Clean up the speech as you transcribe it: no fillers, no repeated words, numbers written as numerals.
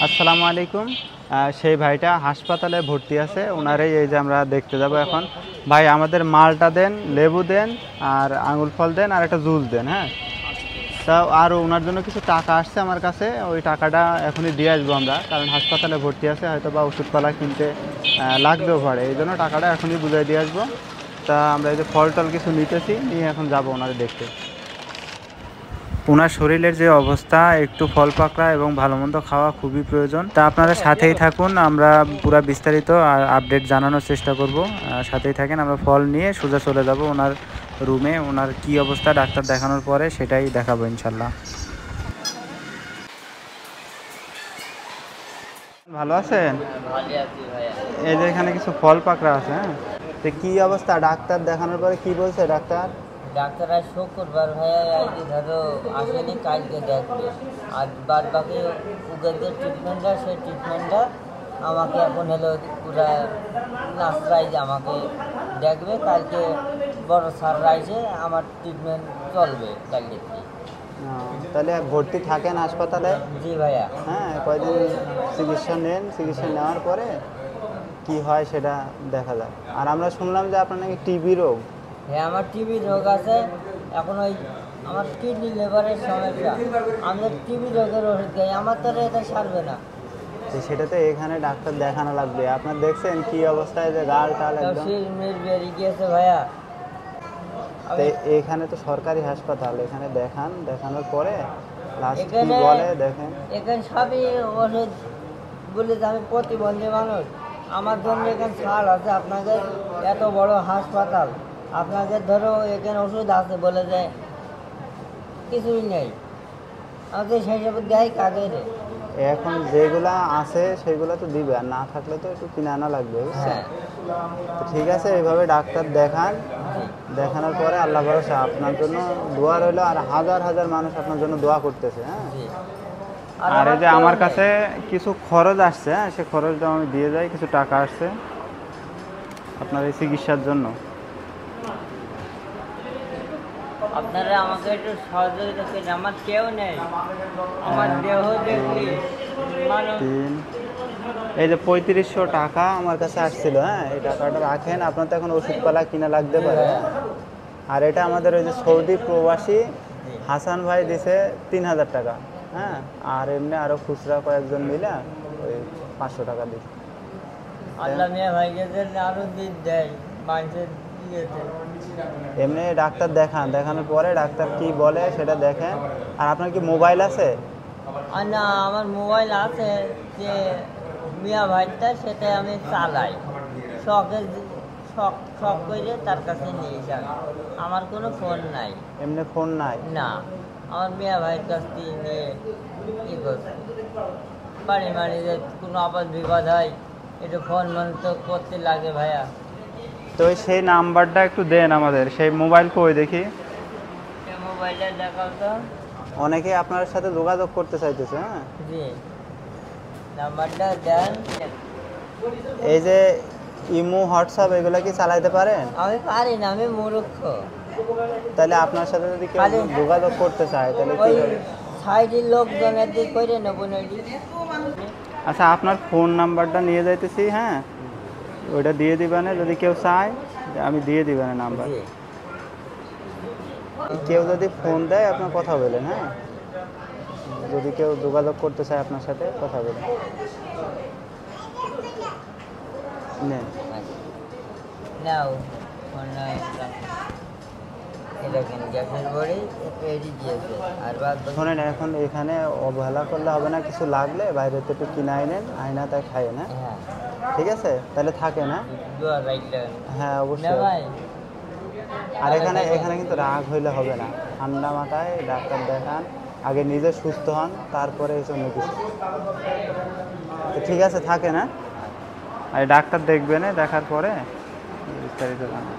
আসসালামু আলাইকুম। সেই ভাইটা হাসপাতালে ভর্তি আছে, ওনারই এই যে আমরা দেখতে যাব এখন। ভাই আমাদের মালটা দেন, লেবু দেন, আর আঙুর ফল দেন, আর একটা জুস দেন। হ্যাঁ, তা আর ওনার জন্য কিছু টাকা আসছে আমার কাছে, ওই টাকাটা এখনই দিয়ে আসবো আমরা, কারণ হাসপাতালে ভর্তি আছে, হয়তো বা ওষুধপালা কিনতে লাগবেও পারে, এই জন্য টাকাটা এখনই বুঝাই দিয়ে আসবো। তা আমরা এই যে ফল টল কিছু নিতেছি, নিয়ে এখন যাবো ওনারে দেখতে। ওনার শরীরের যে অবস্থা, একটু ফল পাকড়া এবং ভালো মন্দ খাওয়া খুবই প্রয়োজন। তা আপনারা সাথেই থাকুন, আমরা পুরো বিস্তারিত আপডেট জানানোর চেষ্টা করব। সাথেই থাকেন, আমরা ফল নিয়ে সোজা চলে যাব ওনার রুমে। ওনার কি অবস্থা ডাক্তার দেখানোর পরে সেটাই দেখাবো ইনশাল্লাহ। ভালো আছেন? এই যে এখানে কিছু ফল পাকড়া আছে। হ্যাঁ, তো কি অবস্থা ডাক্তার দেখানোর পরে কি বলছে ডাক্তার? ডাক্তার আজ শুক্রবার ভাইয়া আজকে ধরো আসেনি, কালকে দেখবে। আর বাদ বাকি উগেদের ট্রিটমেন্টটা, সেই ট্রিটমেন্টটা আমাকে এখন হলো পুরা নার্সরাইজ আমাকে দেখবে। কালকে বড় সাররাইজে আমার ট্রিটমেন্ট চলবে কালকে। তাহলে ভর্তি থাকেন হাসপাতালে? জি ভাইয়া। হ্যাঁ, কয়দিন চিকিৎসা নেন, চিকিৎসা নেওয়ার পরে কি হয় সেটা দেখা যায়। আর আমরা শুনলাম যে আপনার নাকি টিবি রোগ। হ্যাঁ, আমার টিবি রোগ আছে। এখন ওই আমার কিডনি লিভারের সমস্যা, আমি টিবি রোগের ওষুধ খাই, আমার তো এটা সারবে না। সেটা তো এখানে ডাক্তার দেখানো লাগবে। আপনার দেখছেন কি অবস্থায়, যে গাল টাল একদম বেরিয়ে গিয়েছে ভাইয়া। এখানে তো সরকারি হাসপাতাল, এখানে দেখান, দেখানোর পরে লাস্ট কি বলে দেখেন। এখানে সবই ওষুধ বলে যে আমি প্রতিবন্ধী মানুষ, আমার জন্য এখানে ছাড় আছে। আপনাদের এত বড় হাসপাতাল, আপনাদের ধরো এখানে ওষুধ আছে বলে যে কিছুই নেই, আমাদের সেই সব দেয় কাজে রে। এখন যেগুলা আছে সেগুলো তো দিবে, আর না থাকলে তো একটু কিনে আনা লাগবে, বুঝছেন? তো ঠিক আছে, এইভাবে ডাক্তার দেখান, দেখানোর পরে আল্লাহ ভরসা, আপনার জন্য দোয়া রইল। আর হাজার হাজার মানুষ আপনার জন্য দোয়া করতেছে। হ্যাঁ, আর এই যে আমার কাছে কিছু খরচ আসছে, হ্যাঁ, সে খরচটা আমি দিয়ে যাই, কিছু টাকা আসছে আপনার এই চিকিৎসার জন্য। আপনারা আমাকে একটু সহযোগিতা করেন, আমার কেউ নেই, আমার দেহ দেখলি মানুষ। এই যে 3500 টাকা আমার কাছে আসছিল। হ্যাঁ, এই টাকাটা রাখেন, আপনার তো এখন ওষুধপালা কিনা লাগতে পারে। আর এটা আমাদের ওই যে সৌদি প্রবাসী হাসান ভাই দিছে 3000 টাকা। হ্যাঁ, আর এমনি আরও খুচরা কয়েকজন মিলে ওই 500 টাকা দিচ্ছে। আল্লাহ মিয়া ভাইকে আরো দিন দেয় মানুষের। এমনি ডাক্তার দেখান, দেখানোর পরে ডাক্তার কি বলে সেটা দেখেন। আর আপনার কি মোবাইল আছে? না, আমার মোবাইল আছে, যে মিয়া ভাইটা সেটা আমি চালাই, শখের শখ করে তার কাছে নিয়ে যান। আমার কোনো ফোন নাই। এমনি ফোন নাই? না, আমার মিয়া ভাইয়ের কাছ থেকে নিয়ে কী করছে, বাড়ি মারি যে কোনো আপাত বিপদ হয় একটু ফোন তো করতে লাগে ভাইয়া। তো সেই নাম্বারটা একটু দেন আমাদের, সেই মোবাইল কই দেখি। মোবাইলটা দেখাও তো। অনেকে আপনার সাথে যোগাযোগ করতে চাইতেছে। হ্যাঁ, জি, নাম্বারটা দেন। এই যে ইমো, হোয়াটসঅ্যাপ এগুলো কি চালাইতে পারেন? আমি পারি না, আমি মূর্খ। তাহলে আপনার সাথে যদি কেউ যোগাযোগ করতে চায় তাহলে কি হবে? সাইডের লোকজনের দিক করে নেব। আচ্ছা, আপনার ফোন নাম্বারটা নিয়ে যাইতেছি। হ্যাঁ, ওইটা দিয়ে দিবেন, যদি কেউ চায় আমি দিয়ে দিবেন নাম্বার। কেউ যদি ফোন দেয় আপনার কথা বলেন। হ্যাঁ, যদি কেউ যোগাযোগ করতে চায় আপনার সাথে কথা বলেন। নেন, নাও গ্যাসের বড়ি দিয়েছে। আর শোনেন, এখন এখানে অবহেলা করলে হবে না, কিছু লাগলে বাইরে থেকে একটু কিনে আইনেন, আয়না তাই খায় না। ঠিক আছে, তাহলে থাকে না? হ্যাঁ অবশ্যই। আর এখানে কিন্তু রাগ হইলে হবে না, ঠান্ডা মাথায় ডাক্তার দেখান, আগে নিজে সুস্থ হন, তারপরে এই জন্য কিছু। ঠিক আছে, থাকে না? আর ডাক্তার দেখবে না, দেখার পরে বিস্তারিত জানা।